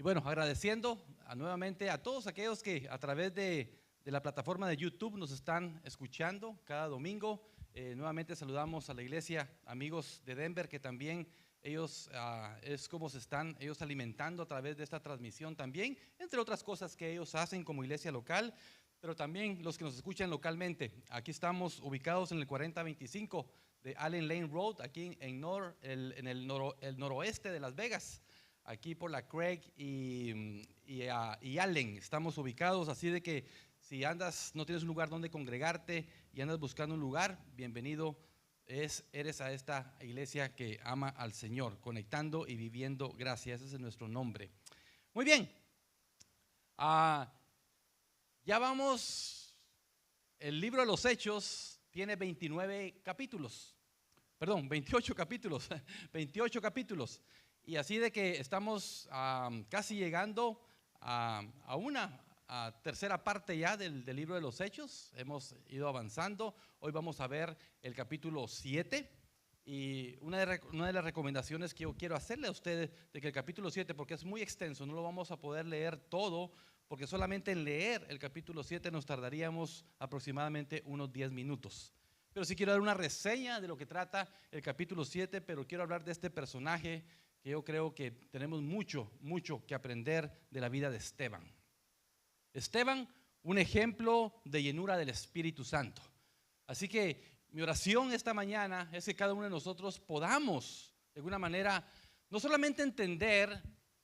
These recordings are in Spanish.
Y bueno, agradeciendo nuevamente a todos aquellos que a través de la plataforma de YouTube nos están escuchando cada domingo. Nuevamente saludamos a la iglesia, amigos de Denver, que también ellos es como se están ellos alimentando a través de esta transmisión también, entre otras cosas que ellos hacen como iglesia local, pero también los que nos escuchan localmente. Aquí estamos ubicados en el 4025 de Allen Lane Road, aquí en el noroeste de Las Vegas, aquí por la Craig y Allen estamos ubicados, así de que si andas, no tienes un lugar donde congregarte y andas buscando un lugar, bienvenido eres a esta iglesia que ama al Señor, conectando y viviendo gracia. Ese es nuestro nombre. Muy bien, ya vamos, el libro de los Hechos tiene 28 capítulos, 28 capítulos. Y así de que estamos casi llegando a una tercera parte ya del libro de los Hechos. Hemos ido avanzando. Hoy vamos a ver el capítulo 7. Y una de las recomendaciones que yo quiero hacerle a ustedes de que el capítulo 7, porque es muy extenso, no lo vamos a poder leer todo, porque solamente en leer el capítulo 7 nos tardaríamos aproximadamente unos 10 minutos. Pero sí quiero dar una reseña de lo que trata el capítulo 7, pero quiero hablar de este personaje que yo creo que tenemos mucho que aprender de la vida de Esteban. Esteban, un ejemplo de llenura del Espíritu Santo. Así que mi oración esta mañana es que cada uno de nosotros podamos, de alguna manera, no solamente entender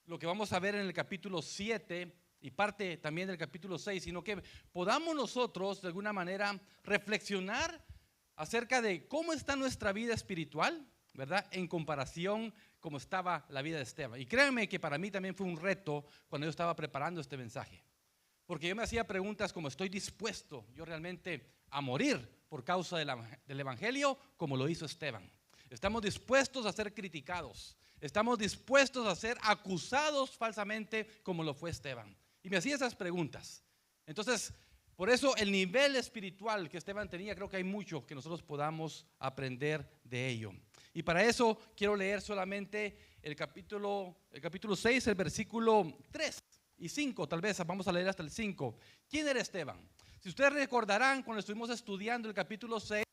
lo que vamos a ver en el capítulo 7 y parte también del capítulo 6, sino que podamos nosotros, de alguna manera, reflexionar acerca de cómo está nuestra vida espiritual, ¿verdad? En comparación como estaba la vida de Esteban. Y créanme que para mí también fue un reto cuando yo estaba preparando este mensaje, porque yo me hacía preguntas como: ¿estoy dispuesto yo realmente a morir por causa del evangelio como lo hizo Esteban? ¿Estamos dispuestos a ser criticados? ¿Estamos dispuestos a ser acusados falsamente como lo fue Esteban? Y me hacía esas preguntas. Entonces, por eso el nivel espiritual que Esteban tenía, creo que hay mucho que nosotros podamos aprender de ello. Y para eso quiero leer solamente el capítulo 6, el versículo 3 y 5, tal vez vamos a leer hasta el 5. ¿Quién era Esteban? Si ustedes recordarán, cuando estuvimos estudiando el capítulo 6,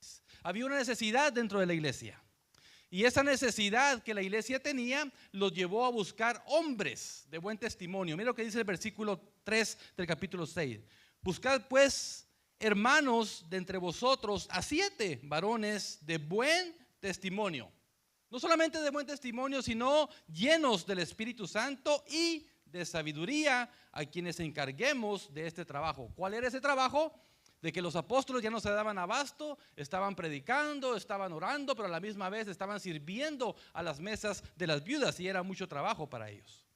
había una necesidad dentro de la iglesia. Y esa necesidad que la iglesia tenía los llevó a buscar hombres de buen testimonio. Mira lo que dice el versículo 3 del capítulo 6. Buscad pues, hermanos, de entre vosotros a 7 varones de buen testimonio. No solamente de buen testimonio, sino llenos del Espíritu Santo y de sabiduría, a quienes encarguemos de este trabajo. ¿Cuál era ese trabajo? De que los apóstoles ya no se daban abasto, estaban predicando, estaban orando, pero a la misma vez estaban sirviendo a las mesas de las viudas, y era mucho trabajo para ellos.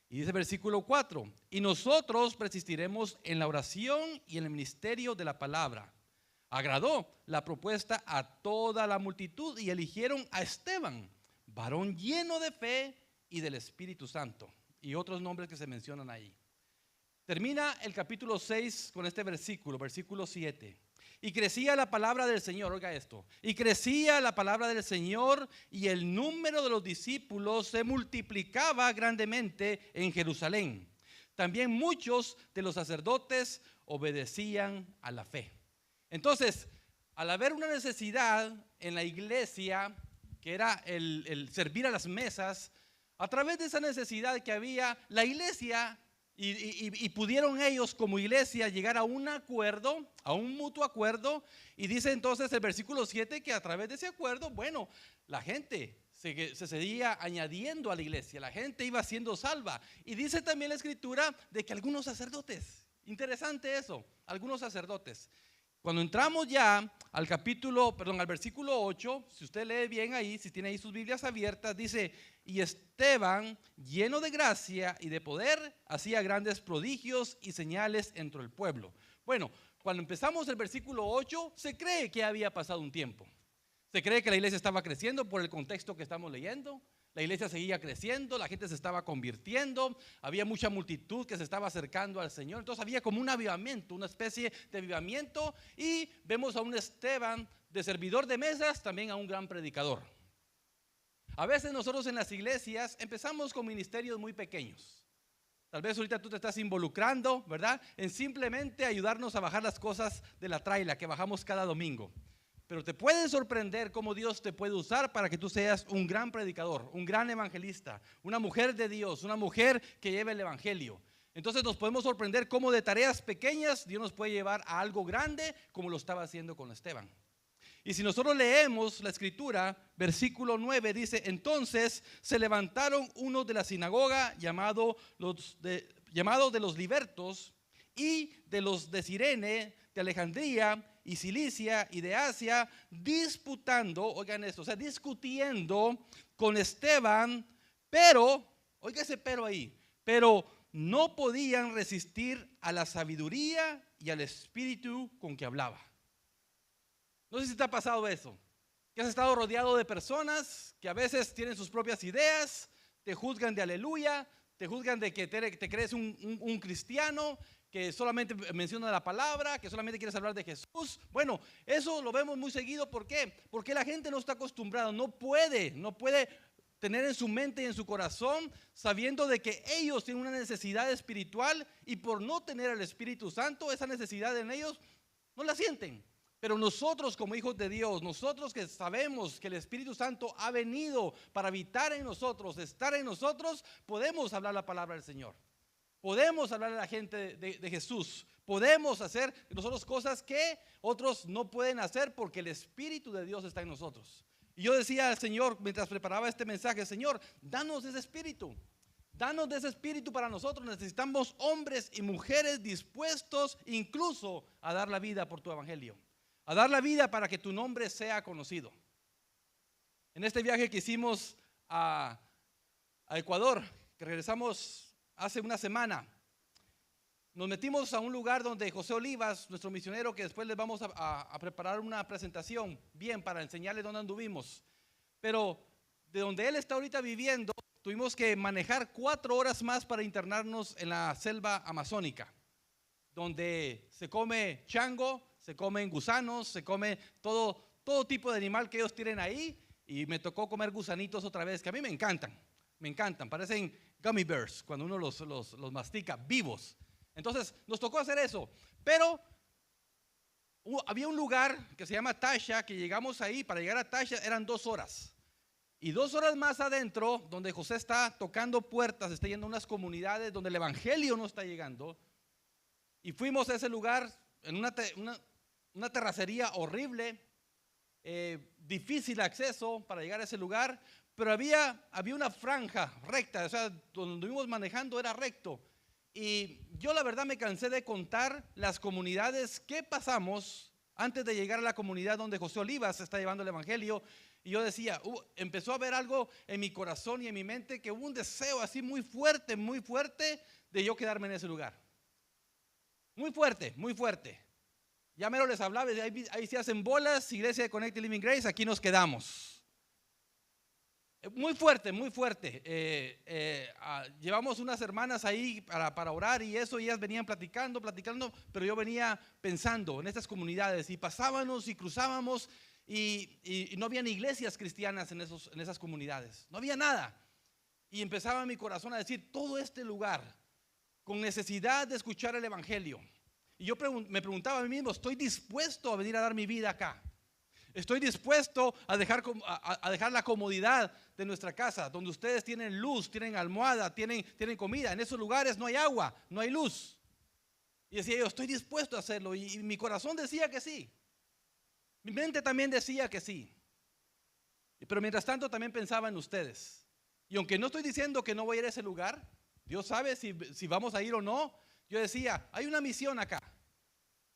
Y dice versículo 4: y nosotros persistiremos en la oración y en el ministerio de la palabra. Agradó la propuesta a toda la multitud y eligieron a Esteban, varón lleno de fe y del Espíritu Santo, y otros nombres que se mencionan ahí. Termina el capítulo 6 con este versículo 7. Y crecía la palabra del Señor, oiga esto, y crecía la palabra del Señor, y el número de los discípulos se multiplicaba grandemente en Jerusalén. También muchos de los sacerdotes obedecían a la fe. Entonces, al haber una necesidad en la iglesia, que era el servir a las mesas, a través de esa necesidad que había, la iglesia y pudieron ellos como iglesia llegar a un acuerdo, a un mutuo acuerdo. Y dice entonces el versículo 7 que a través de ese acuerdo, bueno, la gente se seguía añadiendo a la iglesia, la gente iba siendo salva. Y dice también la escritura de que algunos sacerdotes, interesante eso, algunos sacerdotes. Cuando entramos ya al versículo 8, si usted lee bien ahí, si tiene ahí sus Biblias abiertas, dice: y Esteban, lleno de gracia y de poder, hacía grandes prodigios y señales entre el pueblo. Bueno, cuando empezamos el versículo 8, se cree que había pasado un tiempo. Se cree que la iglesia estaba creciendo por el contexto que estamos leyendo. La iglesia seguía creciendo, la gente se estaba convirtiendo, había mucha multitud que se estaba acercando al Señor. Entonces había como un avivamiento, una especie de avivamiento, y vemos a un Esteban de servidor de mesas, también a un gran predicador. A veces nosotros en las iglesias empezamos con ministerios muy pequeños. Tal vez ahorita tú te estás involucrando, ¿verdad? En simplemente ayudarnos a bajar las cosas de la traila que bajamos cada domingo. Pero te puede sorprender cómo Dios te puede usar para que tú seas un gran predicador, un gran evangelista, una mujer de Dios, una mujer que lleve el evangelio. Entonces nos podemos sorprender cómo de tareas pequeñas Dios nos puede llevar a algo grande, como lo estaba haciendo con Esteban. Y si nosotros leemos la escritura, versículo 9 dice: entonces se levantaron unos de la sinagoga llamados de los libertos y de los de Cirene, de Alejandría y Cilicia y de Asia, disputando, oigan esto, o sea, discutiendo con Esteban, pero, oiga ese pero ahí, pero no podían resistir a la sabiduría y al espíritu con que hablaba. No sé si te ha pasado eso, que has estado rodeado de personas que a veces tienen sus propias ideas, te juzgan de aleluya, te juzgan de que te crees un cristiano, que solamente menciona la palabra, que solamente quieres hablar de Jesús. Bueno, eso lo vemos muy seguido. ¿Por qué? Porque la gente no está acostumbrada, no puede tener en su mente y en su corazón, sabiendo de que ellos tienen una necesidad espiritual, y por no tener el Espíritu Santo, esa necesidad en ellos no la sienten. Pero nosotros, como hijos de Dios, nosotros que sabemos que el Espíritu Santo ha venido para habitar en nosotros, estar en nosotros, podemos hablar la palabra del Señor. Podemos hablar a la gente de Jesús. Podemos hacer nosotros cosas que otros no pueden hacer, porque el Espíritu de Dios está en nosotros. Y yo decía al Señor mientras preparaba este mensaje: Señor, danos ese Espíritu. Danos de ese Espíritu para nosotros. Necesitamos hombres y mujeres dispuestos incluso a dar la vida por tu evangelio, a dar la vida para que tu nombre sea conocido. En este viaje que hicimos a Ecuador, que regresamos hace una semana, nos metimos a un lugar donde José Olivas, nuestro misionero, que después les vamos a preparar una presentación bien para enseñarles dónde anduvimos, pero de donde él está ahorita viviendo, tuvimos que manejar 4 horas más para internarnos en la selva amazónica, donde se come chango, se comen gusanos, se come todo tipo de animal que ellos tienen ahí. Y me tocó comer gusanitos otra vez, que a mí me encantan, parecen gummy bears cuando uno los mastica vivos. Entonces nos tocó hacer eso, pero había un lugar que se llama Tasha, que llegamos ahí. Para llegar a Tasha eran 2 horas, y 2 horas más adentro, donde José está tocando puertas, está yendo a unas comunidades donde el evangelio no está llegando. Y fuimos a ese lugar en una terracería horrible, difícil acceso para llegar a ese lugar, pero había una franja recta, o sea, donde estuvimos manejando era recto. Y yo la verdad me cansé de contar las comunidades que pasamos antes de llegar a la comunidad donde José Olivas está llevando el evangelio. Y yo decía, empezó a haber algo en mi corazón y en mi mente, que hubo un deseo así muy fuerte de yo quedarme en ese lugar. Muy fuerte. Ya mero les hablaba, ahí se hacen bolas, iglesia de Connected Living Grace, aquí nos quedamos. Muy fuerte. Llevamos unas hermanas ahí para orar y eso, y ellas venían platicando, pero yo venía pensando en estas comunidades, y pasábamos y cruzábamos, y no habían iglesias cristianas en esas comunidades, no había nada. Y empezaba mi corazón a decir: todo este lugar con necesidad de escuchar el evangelio. Y yo me preguntaba a mí mismo: ¿estoy dispuesto a venir a dar mi vida acá? ¿Estoy dispuesto a dejar la comodidad de nuestra casa, donde ustedes tienen luz, tienen almohada, tienen comida? En esos lugares no hay agua, no hay luz. Y decía yo: estoy dispuesto a hacerlo. Y mi corazón decía que sí. Mi mente también decía que sí. Pero mientras tanto también pensaba en ustedes. Y aunque no estoy diciendo que no voy a ir a ese lugar, Dios sabe si vamos a ir o no. Yo decía: hay una misión acá.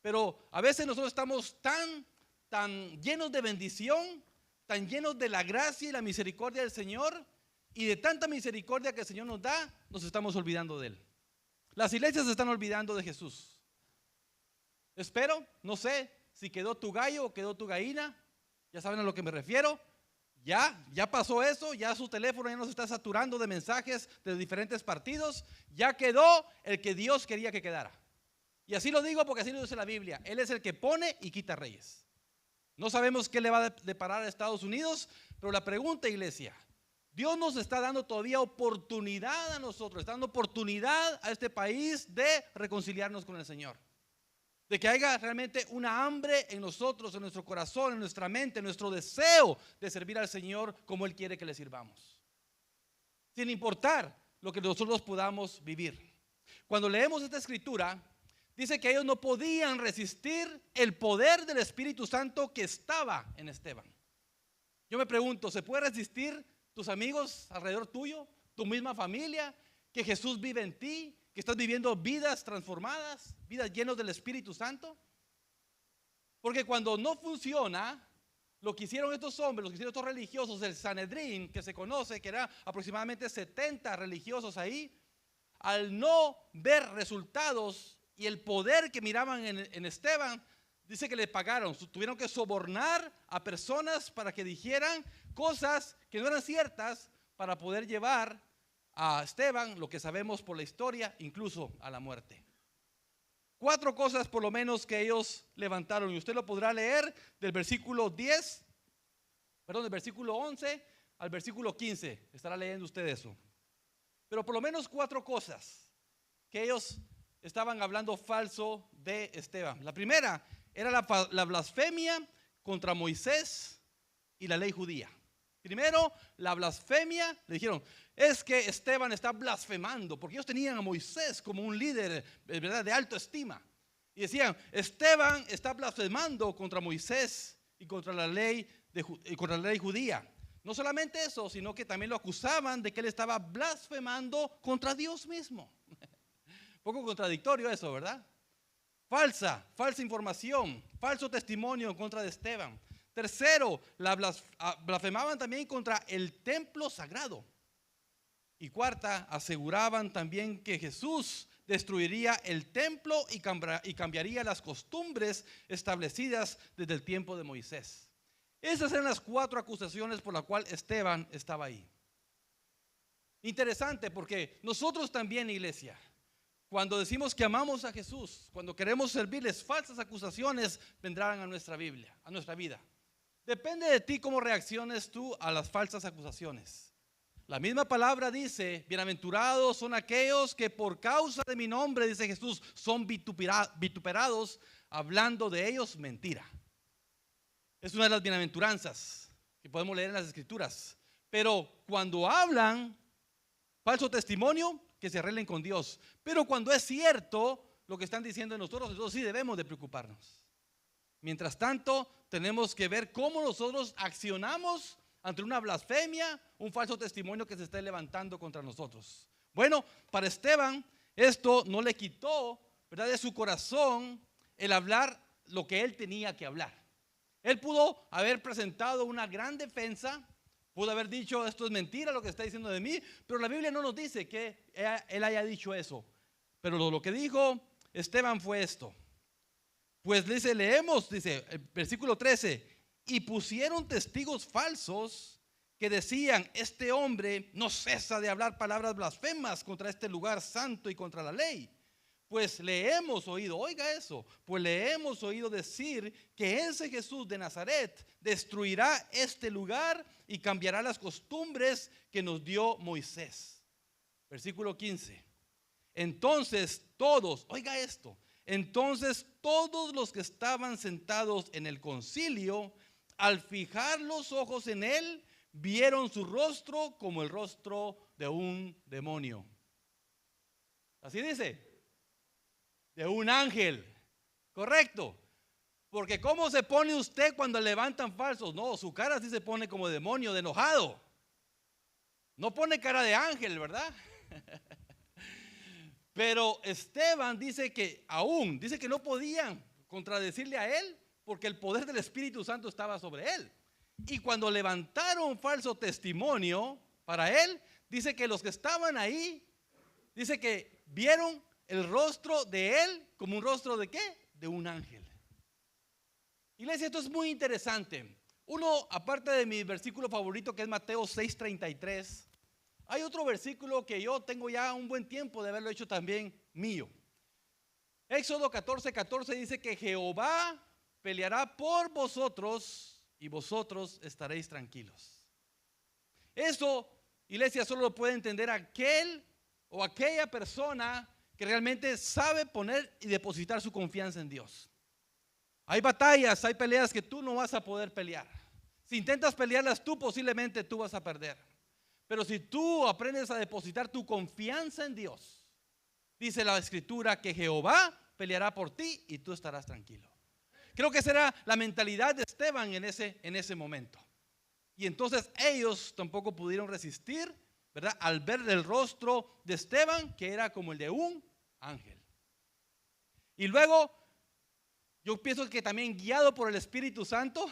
Pero a veces nosotros estamos tan llenos de bendición, tan llenos de la gracia y la misericordia del Señor, y de tanta misericordia que el Señor nos da, nos estamos olvidando de Él. Las iglesias se están olvidando de Jesús. Espero, no sé si quedó tu gallo o quedó tu gallina. Ya saben a lo que me refiero. Ya pasó eso, ya su teléfono ya nos está saturando de mensajes de diferentes partidos. Ya quedó el que Dios quería que quedara. Y así lo digo porque así lo dice la Biblia. Él es el que pone y quita reyes. No sabemos qué le va a deparar a Estados Unidos, pero la pregunta, iglesia: Dios nos está dando todavía oportunidad a nosotros, está dando oportunidad a este país de reconciliarnos con el Señor. De que haya realmente una hambre en nosotros, en nuestro corazón, en nuestra mente, en nuestro deseo de servir al Señor como Él quiere que le sirvamos. Sin importar lo que nosotros podamos vivir. Cuando leemos esta escritura, dice que ellos no podían resistir el poder del Espíritu Santo que estaba en Esteban. Yo me pregunto, ¿se puede resistir tus amigos alrededor tuyo, tu misma familia, que Jesús vive en ti, que estás viviendo vidas transformadas, vidas llenas del Espíritu Santo? Porque cuando no funciona lo que hicieron estos hombres, lo que hicieron estos religiosos, el Sanedrín, que se conoce, que era aproximadamente 70 religiosos ahí, al no ver resultados y el poder que miraban en Esteban, dice que le pagaron, tuvieron que sobornar a personas para que dijeran cosas que no eran ciertas para poder llevar a Esteban, lo que sabemos por la historia, incluso a la muerte. 4 cosas por lo menos que ellos levantaron, y usted lo podrá leer del versículo 11 al versículo 15, estará leyendo usted eso. Pero por lo menos 4 cosas que ellos estaban hablando falso de Esteban. La primera era la blasfemia contra Moisés y la ley judía. Primero, la blasfemia, le dijeron, es que Esteban está blasfemando, porque ellos tenían a Moisés como un líder, ¿verdad?, de alta estima. Y decían, Esteban está blasfemando contra Moisés y contra la ley judía. No solamente eso, sino que también lo acusaban de que él estaba blasfemando contra Dios mismo. Poco contradictorio eso, ¿verdad? Falsa información, falso testimonio en contra de Esteban. Tercero, blasfemaban también contra el templo sagrado. Y cuarta, aseguraban también que Jesús destruiría el templo y cambiaría las costumbres establecidas desde el tiempo de Moisés. Esas eran las 4 acusaciones por las cuales Esteban estaba ahí. Interesante, porque nosotros también, iglesia, cuando decimos que amamos a Jesús, cuando queremos servirles, falsas acusaciones vendrán a nuestra Biblia, a nuestra vida. Depende de ti cómo reacciones tú a las falsas acusaciones. La misma palabra dice, bienaventurados son aquellos que por causa de mi nombre, dice Jesús, son vituperados, hablando de ellos mentira. Es una de las bienaventuranzas que podemos leer en las Escrituras. Pero cuando hablan falso testimonio, que se arreglen con Dios. Pero cuando es cierto lo que están diciendo de nosotros, entonces sí debemos de preocuparnos. Mientras tanto, tenemos que ver cómo nosotros accionamos ante una blasfemia, un falso testimonio que se esté levantando contra nosotros. Bueno, para Esteban esto no le quitó, ¿verdad?, de su corazón el hablar lo que él tenía que hablar. Él pudo haber presentado una gran defensa, pudo haber dicho, esto es mentira lo que está diciendo de mí, pero la Biblia no nos dice que él haya dicho eso. Pero lo que dijo Esteban fue esto. Pues leemos, dice el versículo 13, y pusieron testigos falsos que decían, este hombre no cesa de hablar palabras blasfemas contra este lugar santo y contra la ley. Pues le hemos oído, oiga eso, pues le hemos oído decir que ese Jesús de Nazaret destruirá este lugar y cambiará las costumbres que nos dio Moisés. Versículo 15. Entonces todos, oiga esto, entonces todos los que estaban sentados en el concilio, al fijar los ojos en él, vieron su rostro como el rostro de un demonio. Así dice. De un ángel, correcto. Porque ¿cómo se pone usted cuando levantan falsos? No, su cara sí se pone como demonio, de enojado. No pone cara de ángel, ¿verdad? Pero Esteban dice que no podían contradecirle a él porque el poder del Espíritu Santo estaba sobre él. Y cuando levantaron falso testimonio para él, dice que los que estaban ahí, dice que vieron el rostro de él como un rostro de ¿qué? De un ángel. Iglesia, esto es muy interesante. Uno, aparte de mi versículo favorito, que es Mateo 6:33, hay otro versículo que yo tengo ya un buen tiempo de haberlo hecho también mío. Éxodo 14:14 dice que Jehová peleará por vosotros y vosotros estaréis tranquilos. Eso iglesia, solo lo puede entender aquel o aquella persona que realmente sabe poner y depositar su confianza en Dios. Hay batallas, hay peleas que tú no vas a poder pelear. Si intentas pelearlas tú, posiblemente tú vas a perder. Pero si tú aprendes a depositar tu confianza en Dios, dice la Escritura que Jehová peleará por ti y tú estarás tranquilo. Creo que esa era la mentalidad de Esteban en ese momento. Y entonces ellos tampoco pudieron resistir, ¿verdad?, al ver el rostro de Esteban, que era como el de un ángel. Y luego, yo pienso que también guiado por el Espíritu Santo,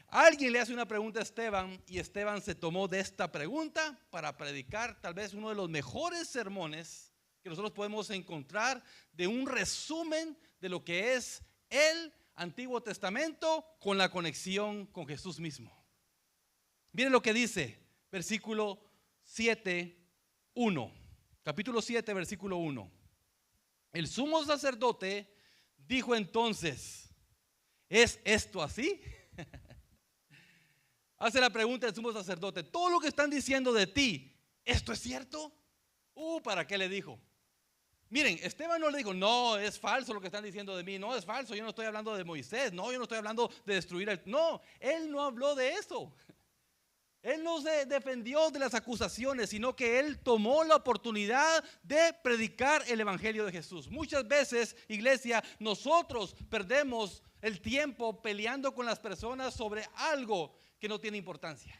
alguien le hace una pregunta a Esteban y Esteban se tomó de esta pregunta para predicar tal vez uno de los mejores sermones que nosotros podemos encontrar, de un resumen de lo que es el Antiguo Testamento con la conexión con Jesús mismo. Miren lo que dice, versículo 7:1, capítulo 7, versículo 1. El sumo sacerdote dijo entonces: ¿es esto así? Hace la pregunta el sumo sacerdote: todo lo que están diciendo de ti, ¿esto es cierto? ¿Para qué le dijo? Miren, Esteban no le dijo: no, es falso lo que están diciendo de mí, no es falso, yo no estoy hablando de Moisés, no, yo no estoy hablando de destruir no, él no habló de eso. Él no se defendió de las acusaciones, sino que él tomó la oportunidad de predicar el evangelio de Jesús. Muchas veces, iglesia, nosotros perdemos el tiempo peleando con las personas sobre algo que no tiene importancia,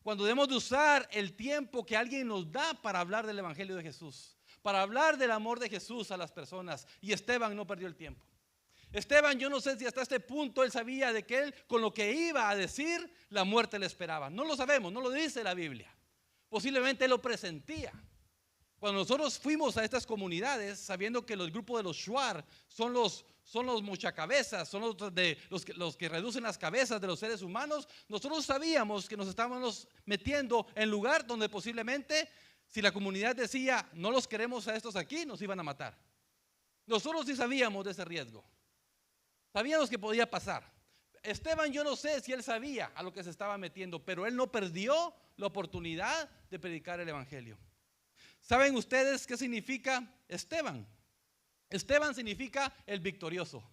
cuando debemos de usar el tiempo que alguien nos da para hablar del evangelio de Jesús, para hablar del amor de Jesús a las personas. Y Esteban no perdió el tiempo. Esteban, yo no sé si hasta este punto él sabía de que él, con lo que iba a decir, la muerte le esperaba. No lo sabemos, no lo dice la Biblia. Posiblemente él lo presentía. Cuando nosotros fuimos a estas comunidades, sabiendo que los grupos de los Shuar son los mochacabezas, son los que reducen las cabezas de los seres humanos, nosotros sabíamos que nos estábamos metiendo en lugar donde posiblemente, si la comunidad decía no los queremos a estos aquí, nos iban a matar. Nosotros sí sabíamos de ese riesgo. Sabíamos que podía pasar. Esteban, yo no sé si él sabía a lo que se estaba metiendo, pero él no perdió la oportunidad de predicar el evangelio. ¿Saben ustedes qué significa Esteban? Esteban significa el victorioso.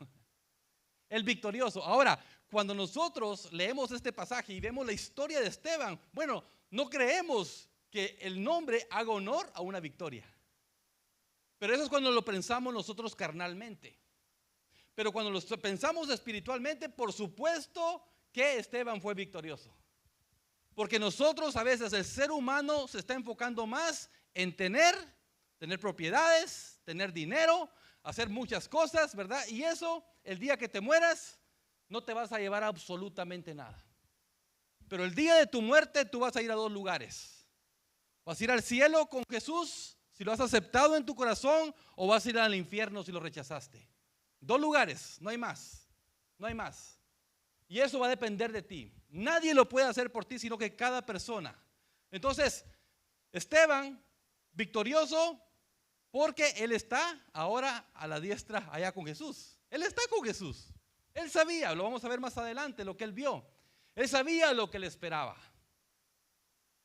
El victorioso. Ahora, cuando nosotros leemos este pasaje y vemos la historia de Esteban, bueno, no creemos que el nombre haga honor a una victoria. Pero eso es cuando lo pensamos nosotros carnalmente. Pero cuando lo pensamos espiritualmente, por supuesto que Esteban fue victorioso. Porque nosotros a veces, el ser humano se está enfocando más en tener propiedades, tener dinero, hacer muchas cosas, ¿verdad? Y eso, el día que te mueras, no te vas a llevar absolutamente nada. Pero el día de tu muerte tú vas a ir a dos lugares. Vas a ir al cielo con Jesús si lo has aceptado en tu corazón, o vas a ir al infierno si lo rechazaste. Dos lugares, no hay más, no hay más. Y eso va a depender de ti. Nadie lo puede hacer por ti, sino que cada persona. Entonces, Esteban, victorioso, porque él está ahora a la diestra allá con Jesús. Él está con Jesús. Él sabía, lo vamos a ver más adelante, lo que él vio. Él sabía lo que le esperaba.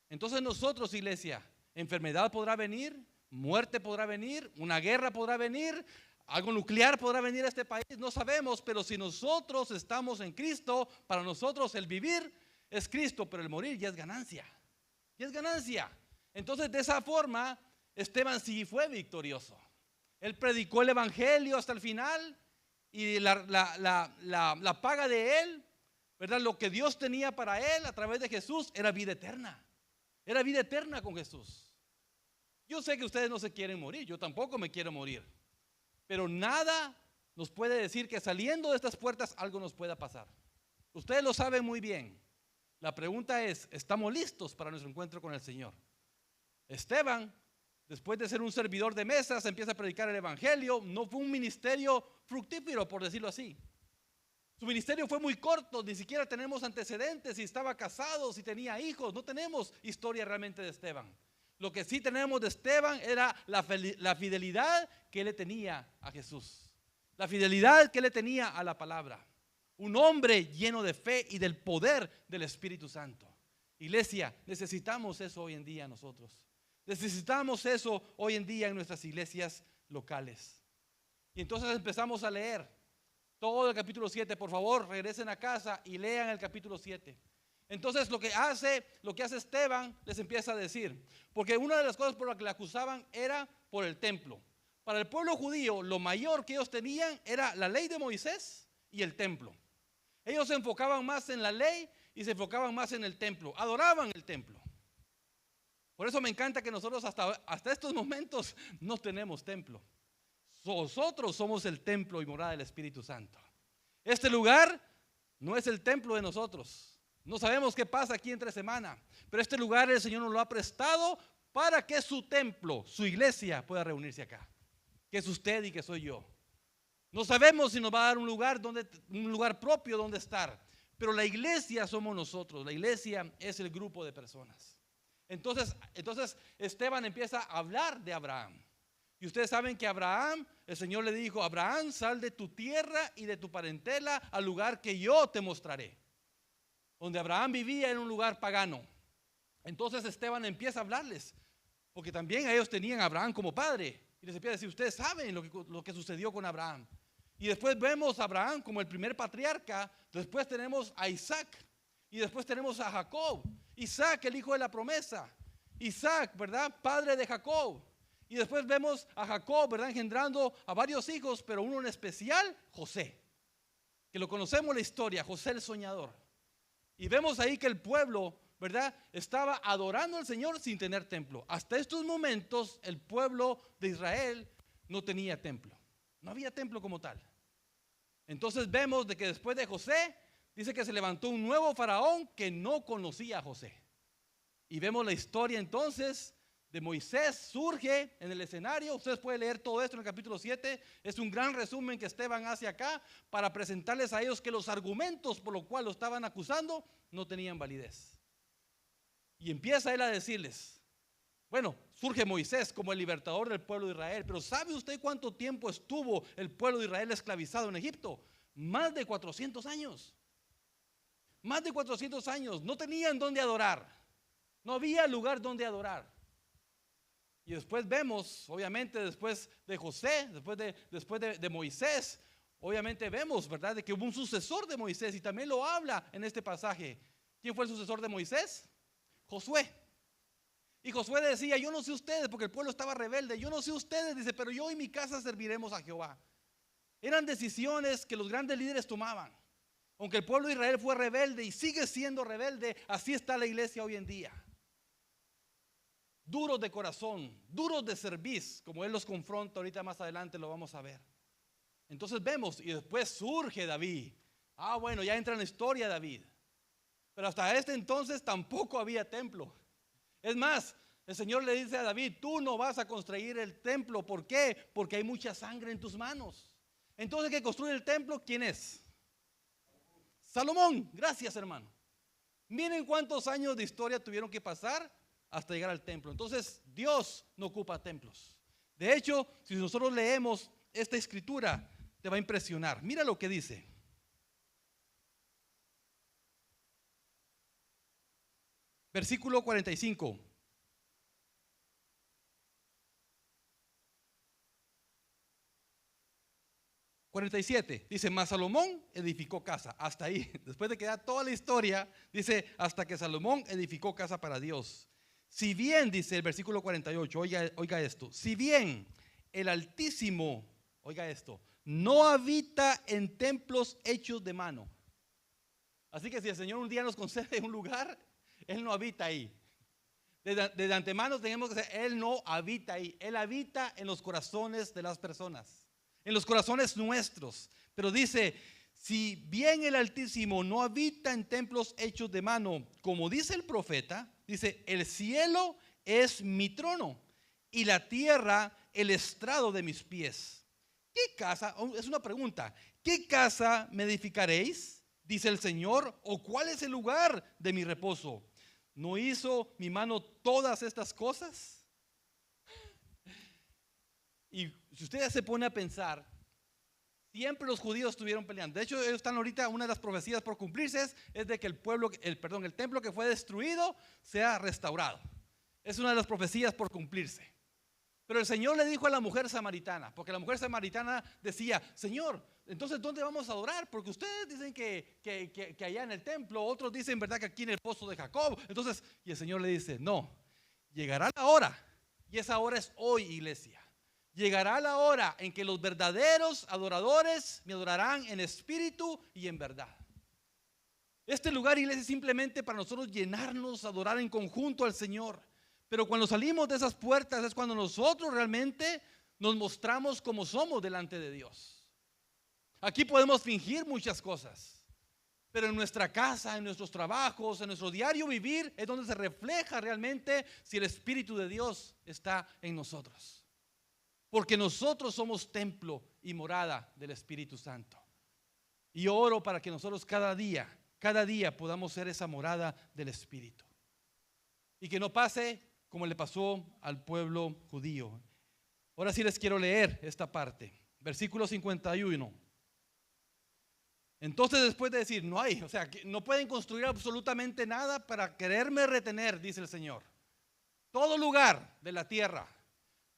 Entonces nosotros, iglesia, enfermedad podrá venir, muerte podrá venir, una guerra podrá venir, algo nuclear podrá venir a este país, no sabemos, pero si nosotros estamos en Cristo, para nosotros el vivir es Cristo, pero el morir ya es ganancia. Ya es ganancia. Entonces, de esa forma, Esteban sí fue victorioso. Él predicó el evangelio hasta el final, y la paga de él, ¿verdad? Lo que Dios tenía para él a través de Jesús era vida eterna. Era vida eterna con Jesús. Yo sé que ustedes no se quieren morir, yo tampoco me quiero morir. Pero nada nos puede decir que saliendo de estas puertas algo nos pueda pasar. Ustedes lo saben muy bien. La pregunta es: ¿estamos listos para nuestro encuentro con el Señor? Esteban, después de ser un servidor de mesas, empieza a predicar el evangelio. No fue un ministerio fructífero, por decirlo así. Su ministerio fue muy corto, ni siquiera tenemos antecedentes, si estaba casado, si tenía hijos. No tenemos historia realmente de Esteban. Lo que sí tenemos de Esteban era la fidelidad que él le tenía a Jesús, la fidelidad que él le tenía a la palabra. Un hombre lleno de fe y del poder del Espíritu Santo. Iglesia, necesitamos eso hoy en día nosotros. Necesitamos eso hoy en día en nuestras iglesias locales. Y entonces empezamos a leer todo el capítulo 7. Por favor, regresen a casa y lean el capítulo 7. Entonces lo que hace Esteban, les empieza a decir, porque una de las cosas por las que le acusaban era por el templo. Para el pueblo judío, lo mayor que ellos tenían era la ley de Moisés y el templo. Ellos se enfocaban más en la ley y se enfocaban más en el templo. Adoraban el templo. Por eso me encanta que nosotros hasta estos momentos no tenemos templo. Nosotros somos el templo y morada del Espíritu Santo. Este lugar no es el templo de nosotros. No sabemos qué pasa aquí entre semana, pero este lugar el Señor nos lo ha prestado para que su templo, su iglesia pueda reunirse acá. Que es usted y que soy yo. No sabemos si nos va a dar un lugar propio donde estar, pero la iglesia somos nosotros. La iglesia es el grupo de personas. Entonces Esteban empieza a hablar de Abraham. Y ustedes saben que Abraham, el Señor le dijo: Abraham, sal de tu tierra y de tu parentela al lugar que yo te mostraré. Donde Abraham vivía en un lugar pagano. Entonces Esteban empieza a hablarles, porque también ellos tenían a Abraham como padre. Y les empieza a decir: ustedes saben lo que sucedió con Abraham. Y después vemos a Abraham como el primer patriarca. Después tenemos a Isaac. Y después tenemos a Jacob. Isaac, el hijo de la promesa. Isaac, ¿verdad? Padre de Jacob. Y después vemos a Jacob, ¿verdad? Engendrando a varios hijos, pero uno en especial, José. Que lo conocemos la historia, José el soñador. Y vemos ahí que el pueblo, ¿verdad?, estaba adorando al Señor sin tener templo. Hasta estos momentos el pueblo de Israel no tenía templo. No había templo como tal. Entonces vemos de que después de José, dice que se levantó un nuevo faraón que no conocía a José. Y vemos la historia entonces de Moisés, surge en el escenario. Ustedes pueden leer todo esto en el capítulo 7. Es un gran resumen que Esteban hace acá para presentarles a ellos que los argumentos por los cuales lo estaban acusando no tenían validez. Y empieza él a decirles, bueno, surge Moisés como el libertador del pueblo de Israel, pero ¿sabe usted cuánto tiempo estuvo el pueblo de Israel esclavizado en Egipto? Más de 400 años. Más de 400 años. No tenían dónde adorar. No había lugar donde adorar. Y después vemos, obviamente, después de José, después de Moisés, obviamente vemos, ¿verdad?, de que hubo un sucesor de Moisés, y también lo habla en este pasaje. ¿Quién fue el sucesor de Moisés? Josué. Y Josué decía: yo no sé ustedes, porque el pueblo estaba rebelde, yo no sé ustedes, dice, pero yo y mi casa serviremos a Jehová. Eran decisiones que los grandes líderes tomaban. Aunque el pueblo de Israel fue rebelde y sigue siendo rebelde, así está la iglesia hoy en día. Duros de corazón, duros de cerviz, como él los confronta ahorita más adelante, lo vamos a ver. Entonces vemos, y después surge David. Bueno, ya entra en la historia David. Pero hasta este entonces tampoco había templo. Es más, el Señor le dice a David: tú no vas a construir el templo. ¿Por qué? Porque hay mucha sangre en tus manos. Entonces, ¿qué construye el templo? ¿Quién es? Salomón. Gracias, hermano. Miren cuántos años de historia tuvieron que pasar hasta llegar al templo. Entonces Dios no ocupa templos. De hecho, si nosotros leemos esta escritura, te va a impresionar. Mira lo que dice. Versículo 45. "47, dice: mas Salomón edificó casa". Hasta ahí, después de que da toda la historia, dice: hasta que Salomón edificó casa para Dios. Si bien, dice el versículo 48, oiga esto: si bien el Altísimo, oiga esto, no habita en templos hechos de mano. Así que si el Señor un día nos concede un lugar, Él no habita ahí. Desde antemano tenemos que decir: Él no habita ahí. Él habita en los corazones de las personas, en los corazones nuestros. Pero dice: si bien el Altísimo no habita en templos hechos de mano, como dice el profeta, dice: el cielo es mi trono y la tierra el estrado de mis pies. ¿Qué casa? Es una pregunta. ¿Qué casa me edificaréis? Dice el Señor. ¿O cuál es el lugar de mi reposo? ¿No hizo mi mano todas estas cosas? Y si usted se pone a pensar, Siempre los judíos estuvieron peleando. De hecho, ellos están ahorita, una de las profecías por cumplirse es de que el templo que fue destruido sea restaurado. Es una de las profecías por cumplirse. Pero el Señor le dijo a la mujer samaritana, porque la mujer samaritana decía: Señor, entonces ¿dónde vamos a adorar? Porque ustedes dicen que allá en el templo, otros dicen, ¿verdad?, que aquí en el pozo de Jacob. Entonces, y el Señor le dice: no, llegará la hora, y esa hora es hoy, iglesia. Llegará la hora en que los verdaderos adoradores me adorarán en espíritu y en verdad. Este lugar, iglesia, es simplemente para nosotros llenarnos, adorar en conjunto al Señor. Pero cuando salimos de esas puertas es cuando nosotros realmente nos mostramos como somos delante de Dios. Aquí podemos fingir muchas cosas, pero en nuestra casa, en nuestros trabajos, en nuestro diario vivir es donde se refleja realmente si el Espíritu de Dios está en nosotros. Porque nosotros somos templo y morada del Espíritu Santo. Y oro para que nosotros cada día podamos ser esa morada del Espíritu. Y que no pase como le pasó al pueblo judío. Ahora sí les quiero leer esta parte. Versículo 51. Entonces, después de decir, no hay, o sea, que no pueden construir absolutamente nada para quererme retener, dice el Señor. Todo lugar de la tierra,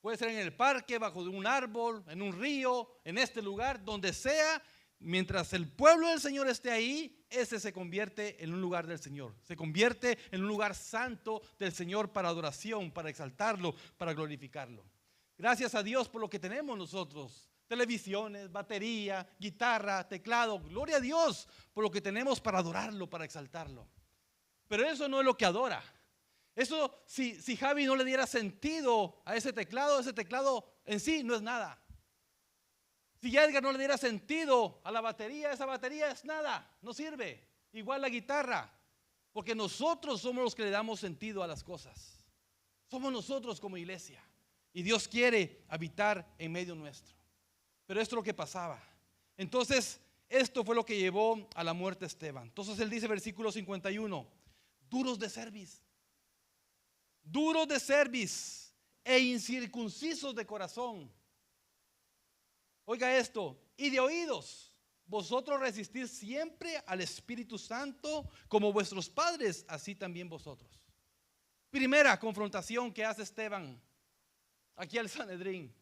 puede ser en el parque, bajo un árbol, en un río, en este lugar, donde sea, mientras el pueblo del Señor esté ahí, ese se convierte en un lugar del Señor. Se convierte en un lugar santo del Señor para adoración, para exaltarlo, para glorificarlo. Gracias a Dios por lo que tenemos nosotros. Televisiones, batería, guitarra, teclado. Gloria a Dios por lo que tenemos para adorarlo, para exaltarlo. Pero eso no es lo que adora. Eso, si Javi no le diera sentido a ese teclado en sí no es nada. Si Edgar no le diera sentido a la batería, esa batería es nada, no sirve. Igual la guitarra, porque nosotros somos los que le damos sentido a las cosas. Somos nosotros como iglesia. Y Dios quiere habitar en medio nuestro. Pero esto es lo que pasaba. Entonces, esto fue lo que llevó a la muerte de Esteban. Entonces él dice, versículo 51, duros de cerviz e incircuncisos de corazón. Oiga esto, y de oídos, vosotros resistís siempre al Espíritu Santo, como vuestros padres, así también vosotros. Primera confrontación que hace Esteban aquí al Sanedrín.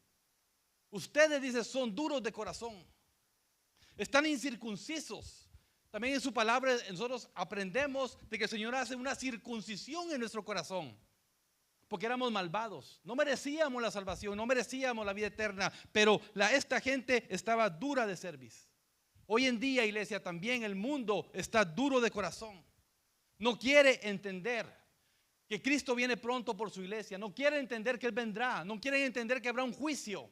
Ustedes, dice, son duros de corazón, están incircuncisos. También en su palabra nosotros aprendemos de que el Señor hace una circuncisión en nuestro corazón. Porque éramos malvados, no merecíamos la salvación, no merecíamos la vida eterna, pero esta gente estaba dura de cerviz. Hoy en día, iglesia, también el mundo está duro de corazón. No quiere entender que Cristo viene pronto por su iglesia, no quiere entender que Él vendrá, no quieren entender que habrá un juicio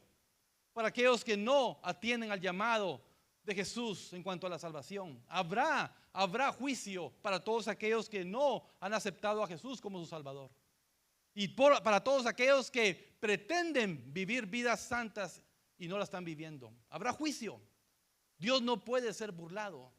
para aquellos que no atienden al llamado de Jesús en cuanto a la salvación. Habrá juicio para todos aquellos que no han aceptado a Jesús como su Salvador. Y para todos aquellos que pretenden vivir vidas santas y no la están viviendo. Habrá juicio. Dios no puede ser burlado.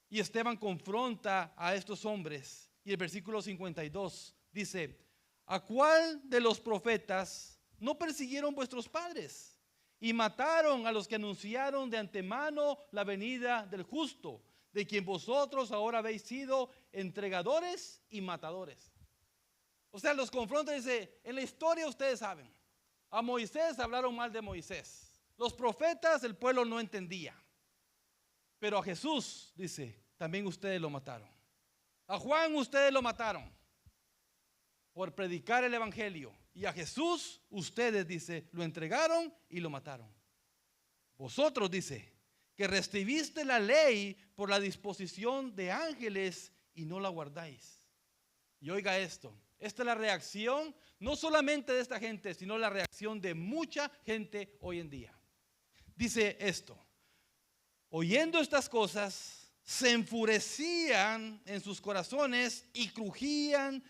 Y Esteban confronta a estos hombres. Y el versículo 52 dice, ¿a cuál de los profetas no persiguieron vuestros padres? Y mataron a los que anunciaron de antemano la venida del justo, de quien vosotros ahora habéis sido entregadores y matadores. O sea, los confronta y dice, en la historia ustedes saben, a Moisés hablaron mal de Moisés. Los profetas el pueblo no entendía. Pero a Jesús, dice, también ustedes lo mataron. A Juan ustedes lo mataron por predicar el evangelio. Y a Jesús ustedes, dice, lo entregaron y lo mataron. Vosotros, dice, que recibiste la ley por la disposición de ángeles y no la guardáis. Y oiga esto. Esta es la reacción no solamente de esta gente, sino la reacción de mucha gente hoy en día. Dice esto, oyendo estas cosas, se enfurecían en sus corazones y crujían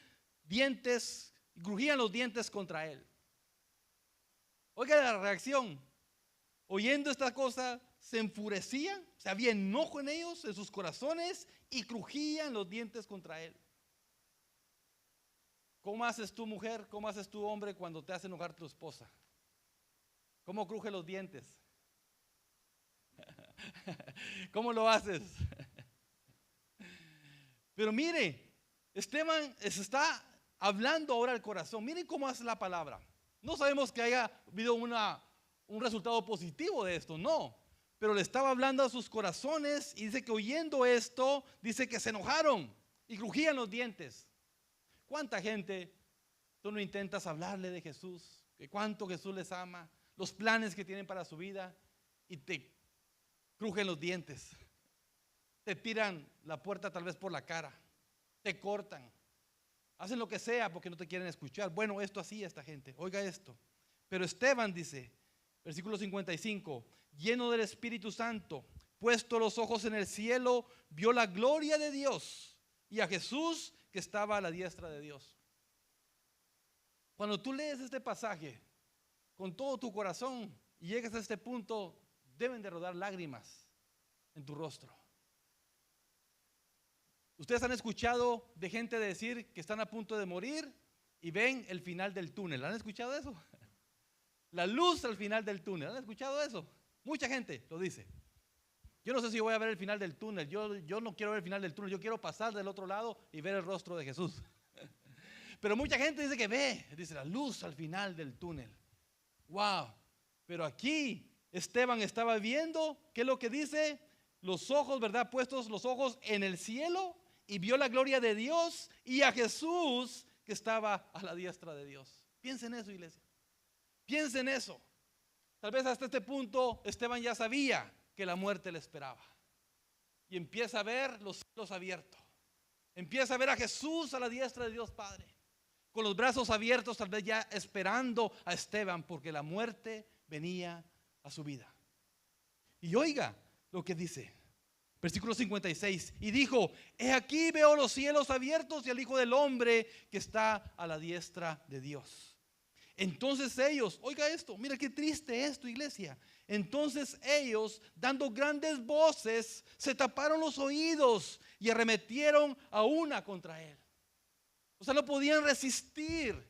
los dientes contra él. Oiga la reacción, oyendo estas cosas, se enfurecían, o sea, había enojo en ellos, en sus corazones, y crujían los dientes contra él. ¿Cómo haces tú, mujer? ¿Cómo haces tú, hombre, cuando te hace enojar tu esposa? ¿Cómo cruje los dientes? ¿Cómo lo haces? Pero mire, Esteban se está hablando ahora al corazón. Miren cómo hace la palabra. No sabemos que haya habido un resultado positivo de esto, no. Pero le estaba hablando a sus corazones y dice que oyendo esto, dice que se enojaron y crujían los dientes. ¿Cuánta gente tú no intentas hablarle de Jesús? Que cuánto Jesús les ama, los planes que tienen para su vida, y te crujen los dientes. Te tiran la puerta tal vez por la cara, te cortan, hacen lo que sea porque no te quieren escuchar. Bueno, esto hacía esta gente, oiga esto. Pero Esteban dice, versículo 55, lleno del Espíritu Santo, puesto los ojos en el cielo, vio la gloria de Dios y a Jesús que estaba a la diestra de Dios. Cuando tú lees este pasaje con todo tu corazón y llegas a este punto, deben de rodar lágrimas en tu rostro. Ustedes han escuchado de gente decir que están a punto de morir y ven el final del túnel. ¿Han escuchado eso? La luz al final del túnel. ¿Han escuchado eso? Mucha gente lo dice. Yo no sé si voy a ver el final del túnel. Yo no quiero ver el final del túnel. Yo quiero pasar del otro lado y ver el rostro de Jesús. Pero mucha gente dice que dice la luz al final del túnel. Wow. Pero aquí Esteban estaba viendo, ¿qué es lo que dice? Los ojos, ¿verdad? Puestos los ojos en el cielo y vio la gloria de Dios y a Jesús que estaba a la diestra de Dios. Piensen en eso, iglesia. Piensen en eso. Tal vez hasta este punto Esteban ya sabía que la muerte le esperaba. Y empieza a ver los cielos abiertos. Empieza a ver a Jesús a la diestra de Dios Padre, con los brazos abiertos, tal vez ya esperando a Esteban, porque la muerte venía a su vida. Y oiga lo que dice, versículo 56, y dijo, he aquí veo los cielos abiertos y al Hijo del Hombre que está a la diestra de Dios. Entonces ellos, oiga esto, mira qué triste esto, iglesia. Entonces ellos, dando grandes voces, se taparon los oídos y arremetieron a una contra él. O sea, no podían resistir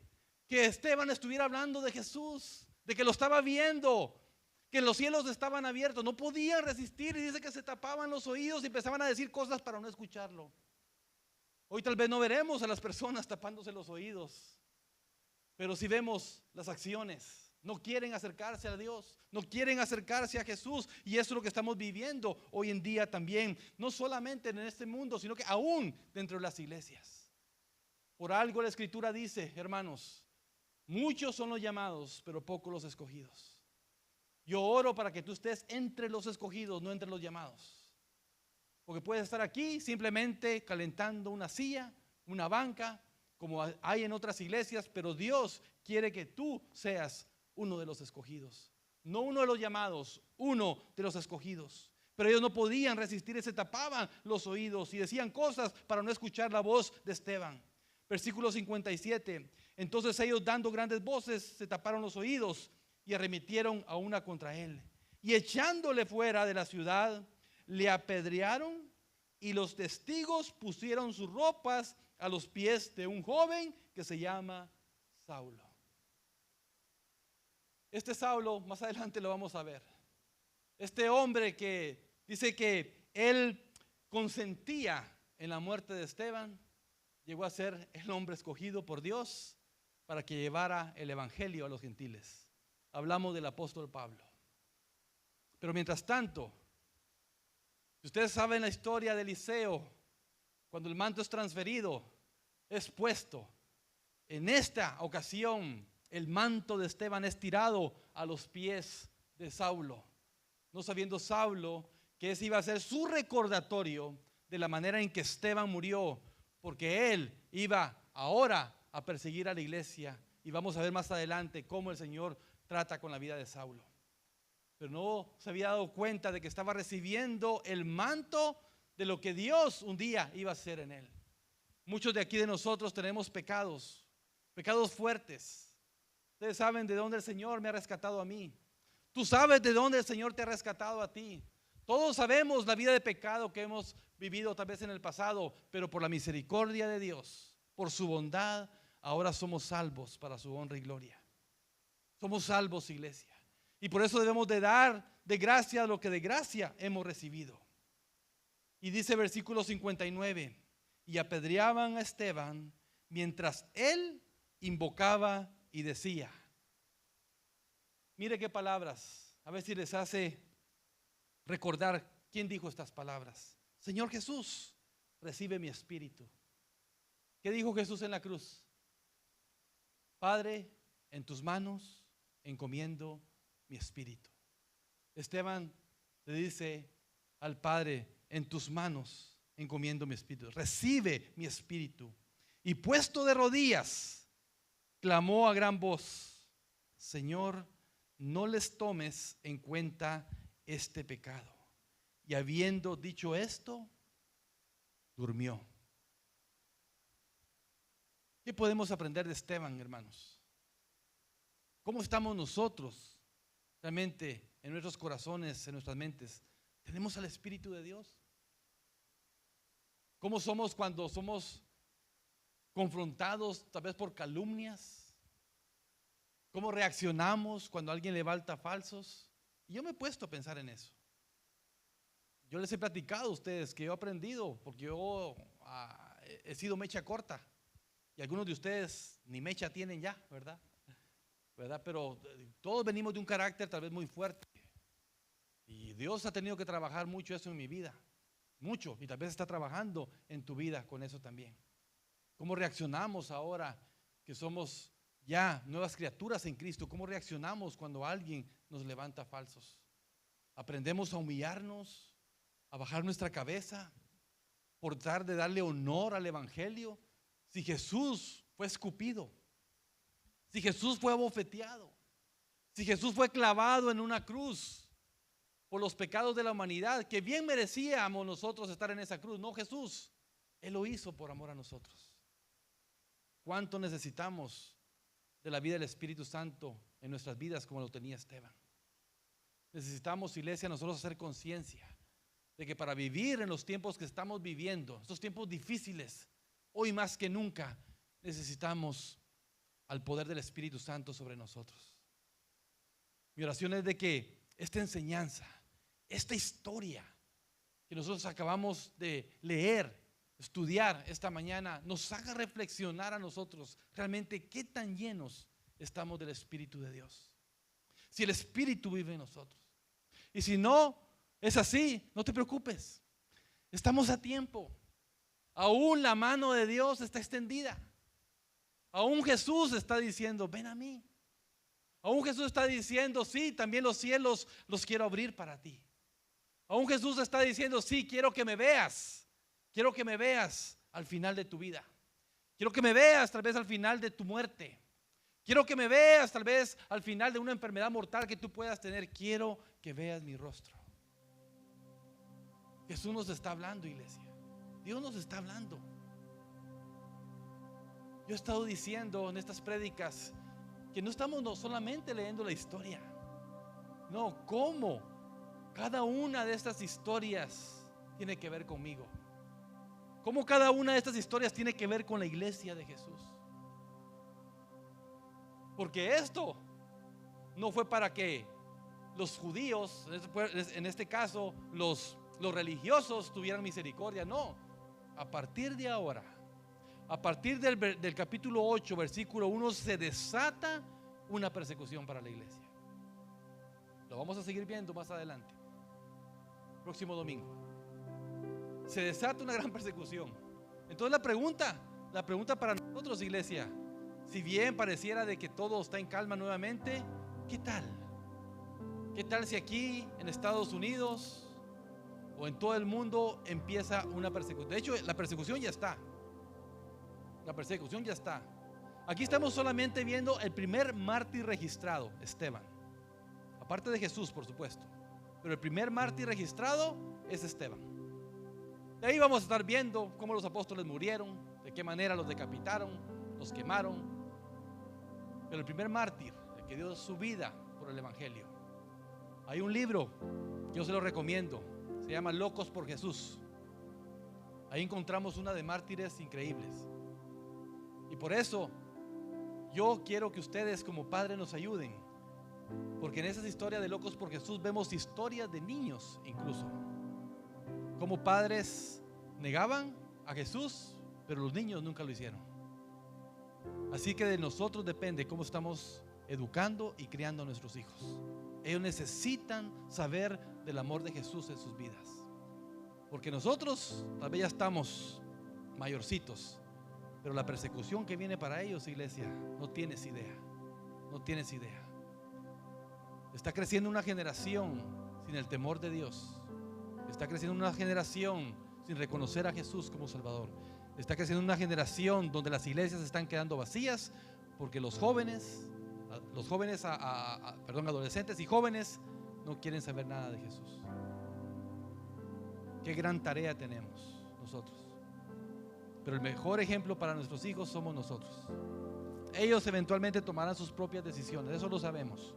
que Esteban estuviera hablando de Jesús, de que lo estaba viendo, que los cielos estaban abiertos. No podían resistir y dice que se tapaban los oídos y empezaban a decir cosas para no escucharlo. Hoy tal vez no veremos a las personas tapándose los oídos, pero si vemos las acciones, no quieren acercarse a Dios, no quieren acercarse a Jesús, y eso es lo que estamos viviendo hoy en día también, no solamente en este mundo, sino que aún dentro de las iglesias. Por algo la Escritura dice, hermanos, muchos son los llamados, pero pocos los escogidos. Yo oro para que tú estés entre los escogidos, no entre los llamados. Porque puedes estar aquí simplemente calentando una silla, una banca, como hay en otras iglesias, pero Dios quiere que tú seas uno de los escogidos. No uno de los llamados, uno de los escogidos. Pero ellos no podían resistir y se tapaban los oídos y decían cosas para no escuchar la voz de Esteban. Versículo 57. Entonces ellos, dando grandes voces, se taparon los oídos y arremetieron a una contra él. Y echándole fuera de la ciudad, le apedrearon, y los testigos pusieron sus ropas a los pies de un joven que se llama Saulo. Este Saulo, más adelante lo vamos a ver. Este hombre que dice que él consentía en la muerte de Esteban, llegó a ser el hombre escogido por Dios para que llevara el evangelio a los gentiles. Hablamos del apóstol Pablo. Pero mientras tanto, si ustedes saben la historia de Eliseo, cuando el manto es transferido, es puesto. En esta ocasión, el manto de Esteban es tirado a los pies de Saulo, no sabiendo Saulo que ese iba a ser su recordatorio de la manera en que Esteban murió, porque él iba ahora a perseguir a la iglesia, y vamos a ver más adelante cómo el Señor trata con la vida de Saulo. Pero no se había dado cuenta de que estaba recibiendo el manto de lo que Dios un día iba a hacer en él. Muchos de aquí de nosotros tenemos pecados fuertes. Ustedes saben de dónde el Señor me ha rescatado a mí. Tú sabes de dónde el Señor te ha rescatado a ti. Todos sabemos la vida de pecado que hemos vivido tal vez en el pasado, pero por la misericordia de Dios, por su bondad, ahora somos salvos para su honra y gloria. Somos salvos, iglesia. Y por eso debemos de dar de gracia lo que de gracia hemos recibido. Y dice versículo 59, y apedreaban a Esteban mientras él invocaba y decía. Mire qué palabras, a ver si les hace recordar quién dijo estas palabras. Señor Jesús, recibe mi espíritu. ¿Qué dijo Jesús en la cruz? Padre, en tus manos encomiendo mi espíritu. Esteban le dice al Padre, en tus manos encomiendo mi espíritu. Recibe mi espíritu. Y puesto de rodillas, clamó a gran voz, Señor, no les tomes en cuenta este pecado. Y habiendo dicho esto, durmió. ¿Qué podemos aprender de Esteban, hermanos? ¿Cómo estamos nosotros realmente en nuestros corazones, en nuestras mentes? ¿Tenemos al Espíritu de Dios? ¿Cómo somos cuando somos confrontados tal vez por calumnias? ¿Cómo reaccionamos cuando alguien levanta falsos? Y yo me he puesto a pensar en eso. Yo les he platicado a ustedes que yo he aprendido, porque yo he sido mecha corta. Y algunos de ustedes ni mecha tienen ya, ¿verdad? Pero todos venimos de un carácter tal vez muy fuerte. Y Dios ha tenido que trabajar mucho eso en mi vida. Mucho. Y tal vez está trabajando en tu vida con eso también. ¿Cómo reaccionamos ahora que somos ya nuevas criaturas en Cristo? ¿Cómo reaccionamos cuando alguien nos levanta falsos? ¿Aprendemos a humillarnos, a bajar nuestra cabeza, por tratar de darle honor al Evangelio? Si Jesús fue escupido, si Jesús fue abofeteado, si Jesús fue clavado en una cruz por los pecados de la humanidad, que bien merecíamos nosotros estar en esa cruz, no Jesús, Él lo hizo por amor a nosotros. ¿Cuánto necesitamos de la vida del Espíritu Santo en nuestras vidas como lo tenía Esteban? Necesitamos, iglesia, nosotros hacer conciencia de que para vivir en los tiempos que estamos viviendo, estos tiempos difíciles, hoy más que nunca necesitamos al poder del Espíritu Santo sobre nosotros. Mi oración es de que esta enseñanza, esta historia que nosotros acabamos de leer, estudiar esta mañana, nos haga reflexionar a nosotros realmente qué tan llenos estamos del Espíritu de Dios. Si el Espíritu vive en nosotros. Y si no es así, no te preocupes. Estamos a tiempo. Aún la mano de Dios está extendida. Aún Jesús está diciendo, ven a mí. Aún Jesús está diciendo, sí, también los cielos los quiero abrir para ti. Aún Jesús está diciendo, sí, quiero que me veas. Quiero que me veas al final de tu vida. Quiero que me veas tal vez al final de tu muerte. Quiero que me veas tal vez al final de una enfermedad mortal que tú puedas tener. Quiero que veas mi rostro. Jesús nos está hablando, iglesia. Dios nos está hablando. Yo he estado diciendo en estas prédicas que no estamos no solamente leyendo la historia, no, cómo cada una de estas historias tiene que ver conmigo, cómo cada una de estas historias tiene que ver con la iglesia de Jesús. Porque esto no fue para que los judíos, en este caso los religiosos, tuvieran misericordia, no. A partir de ahora, a partir del capítulo 8, versículo 1, se desata una persecución para la iglesia. Lo vamos a seguir viendo más adelante, próximo domingo. Se desata una gran persecución. Entonces la pregunta para nosotros, iglesia, si bien pareciera de que todo está en calma nuevamente, ¿qué tal? ¿Qué tal si aquí en Estados Unidos o en todo el mundo empieza una persecución? De hecho, la persecución ya está. La persecución ya está. Aquí estamos solamente viendo el primer mártir registrado, Esteban. Aparte de Jesús, por supuesto. Pero el primer mártir registrado es Esteban. De ahí vamos a estar viendo cómo los apóstoles murieron, de qué manera los decapitaron, los quemaron. Pero el primer mártir, el que dio su vida por el Evangelio. Hay un libro, yo se lo recomiendo, se llama Locos por Jesús. Ahí encontramos una de mártires increíbles. Y por eso yo quiero que ustedes como padres nos ayuden Porque en esas historias de Locos por Jesús vemos historias de niños incluso. Como padres negaban a Jesús, pero los niños nunca lo hicieron. Así que de nosotros depende cómo estamos educando y criando a nuestros hijos. Ellos necesitan saber del amor de Jesús en sus vidas. Porque nosotros tal vez ya estamos mayorcitos, pero la persecución que viene para ellos, iglesia, no tienes idea. No tienes idea. Está creciendo una generación sin el temor de Dios. Está creciendo una generación sin reconocer a Jesús como Salvador. Está creciendo una generación donde las iglesias están quedando vacías porque los jóvenes, adolescentes y jóvenes no quieren saber nada de Jesús. Qué gran tarea tenemos nosotros. Pero el mejor ejemplo para nuestros hijos somos nosotros. Ellos eventualmente tomarán sus propias decisiones, eso lo sabemos.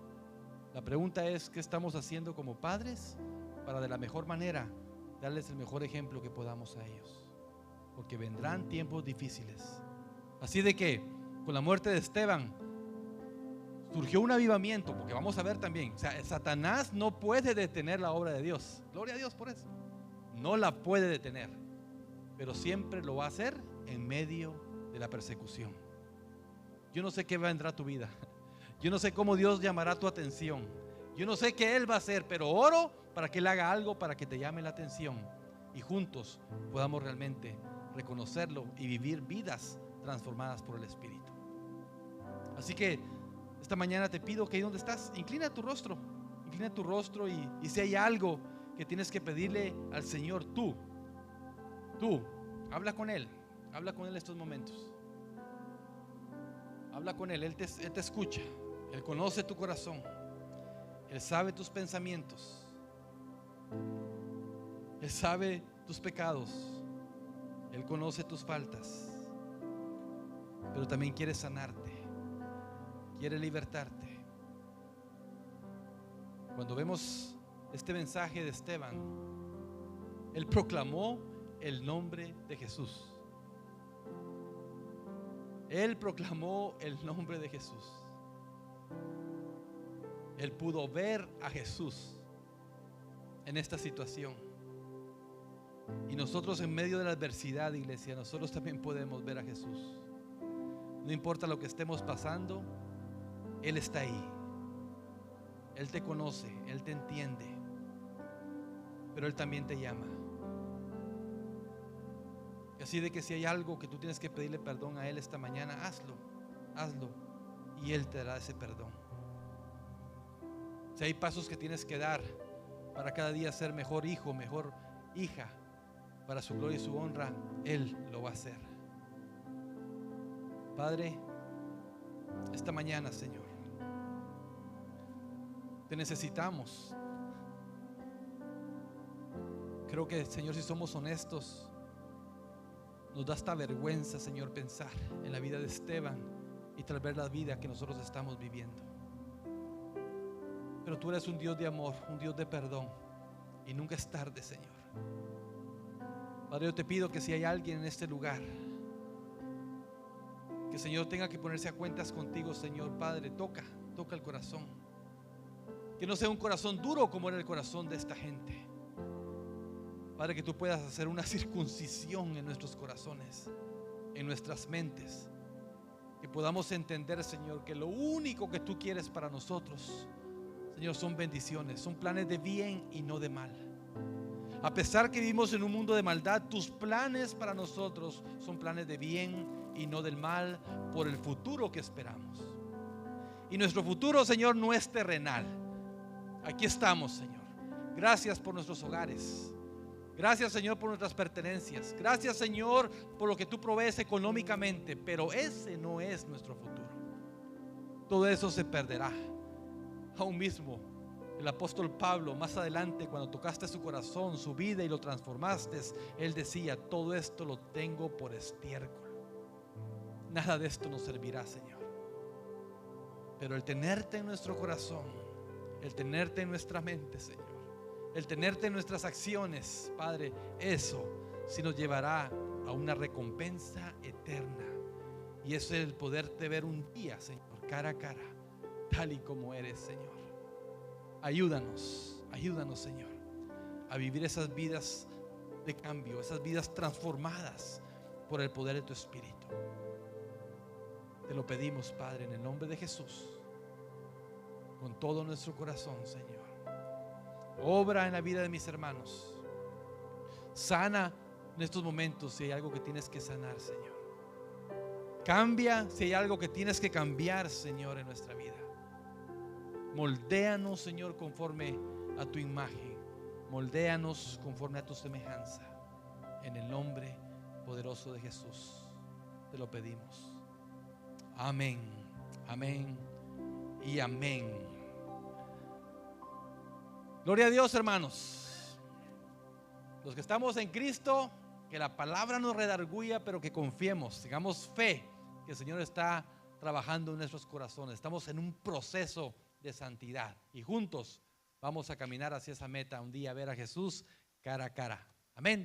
La pregunta es, ¿qué estamos haciendo como padres para de la mejor manera darles el mejor ejemplo que podamos a ellos? Porque vendrán tiempos difíciles. Así de que con la muerte de Esteban surgió un avivamiento, porque vamos a ver también, o sea, Satanás no puede detener la obra de Dios. Gloria a Dios por eso. No la puede detener, pero siempre lo va a hacer en medio de la persecución. Yo no sé qué vendrá a tu vida. Yo no sé cómo Dios llamará tu atención. Yo no sé qué Él va a hacer, pero oro para que Él haga algo para que te llame la atención y juntos podamos realmente reconocerlo y vivir vidas transformadas por el Espíritu. Así que esta mañana te pido que ahí donde estás, inclina tu rostro y si hay algo que tienes que pedirle al Señor, tú habla con Él estos momentos. Habla con Él, Él te escucha, Él conoce tu corazón, Él sabe tus pensamientos, Él sabe tus pecados, Él conoce tus faltas, pero también quiere sanarte, quiere libertarte. Cuando vemos este mensaje de Esteban, él proclamó el nombre de Jesús. Él proclamó el nombre de Jesús. Él pudo ver a Jesús en esta situación. Y nosotros en medio de la adversidad, iglesia, nosotros también podemos ver a Jesús. No importa lo que estemos pasando, Él está ahí. Él te conoce, Él te entiende, pero Él también te llama. Y así de que si hay algo que tú tienes que pedirle perdón a Él esta mañana, hazlo y Él te dará ese perdón. Si hay pasos que tienes que dar para cada día ser mejor hijo, mejor hija, para su gloria y su honra, Él lo va a hacer. Padre, esta mañana, Señor, te necesitamos. Creo que, Señor, si somos honestos, nos da esta vergüenza, Señor, pensar en la vida de Esteban y tal vez la vida que nosotros estamos viviendo. Pero tú eres un Dios de amor, un Dios de perdón, y nunca es tarde, Señor. Padre, yo te pido que si hay alguien en este lugar que, Señor, tenga que ponerse a cuentas contigo, Señor, Padre, toca el corazón. Que no sea un corazón duro como era el corazón de esta gente. Padre, que tú puedas hacer una circuncisión en nuestros corazones, en nuestras mentes. Que podamos entender, Señor, que lo único que tú quieres para nosotros, Señor, son bendiciones, son planes de bien y no de mal. A pesar que vivimos en un mundo de maldad, tus planes para nosotros son planes de bien y no del mal, por el futuro que esperamos. Y nuestro futuro, Señor, no es terrenal. Aquí estamos, Señor. Gracias por nuestros hogares. Gracias, Señor, por nuestras pertenencias. Gracias, Señor, por lo que tú provees económicamente. Pero ese no es nuestro futuro. Todo eso se perderá. Aún mismo el apóstol Pablo, más adelante, cuando tocaste su corazón, su vida y lo transformaste, él decía: todo esto lo tengo por estiércol. Nada de esto nos servirá, Señor. Pero el tenerte en nuestro corazón, el tenerte en nuestra mente, Señor, el tenerte en nuestras acciones, Padre, eso sí nos llevará a una recompensa eterna. Y eso es el poderte ver un día, Señor, cara a cara, tal y como eres, Señor. Ayúdanos, Señor, a vivir esas vidas de cambio, esas vidas transformadas por el poder de tu Espíritu. Te lo pedimos, Padre, en el nombre de Jesús, con todo nuestro corazón, Señor. Obra en la vida de mis hermanos. Sana en estos momentos si hay algo que tienes que sanar, Señor. Cambia si hay algo que tienes que cambiar, Señor, en nuestra vida. Moldéanos, Señor, conforme a tu imagen. Moldéanos conforme a tu semejanza. En el nombre poderoso de Jesús te lo pedimos. Amén, amén y amén. Gloria a Dios, hermanos. Los que estamos en Cristo, que la palabra nos redarguya, pero que confiemos, tengamos fe que el Señor está trabajando en nuestros corazones. Estamos en un proceso de santidad y juntos vamos a caminar hacia esa meta, un día ver a Jesús cara a cara. Amén.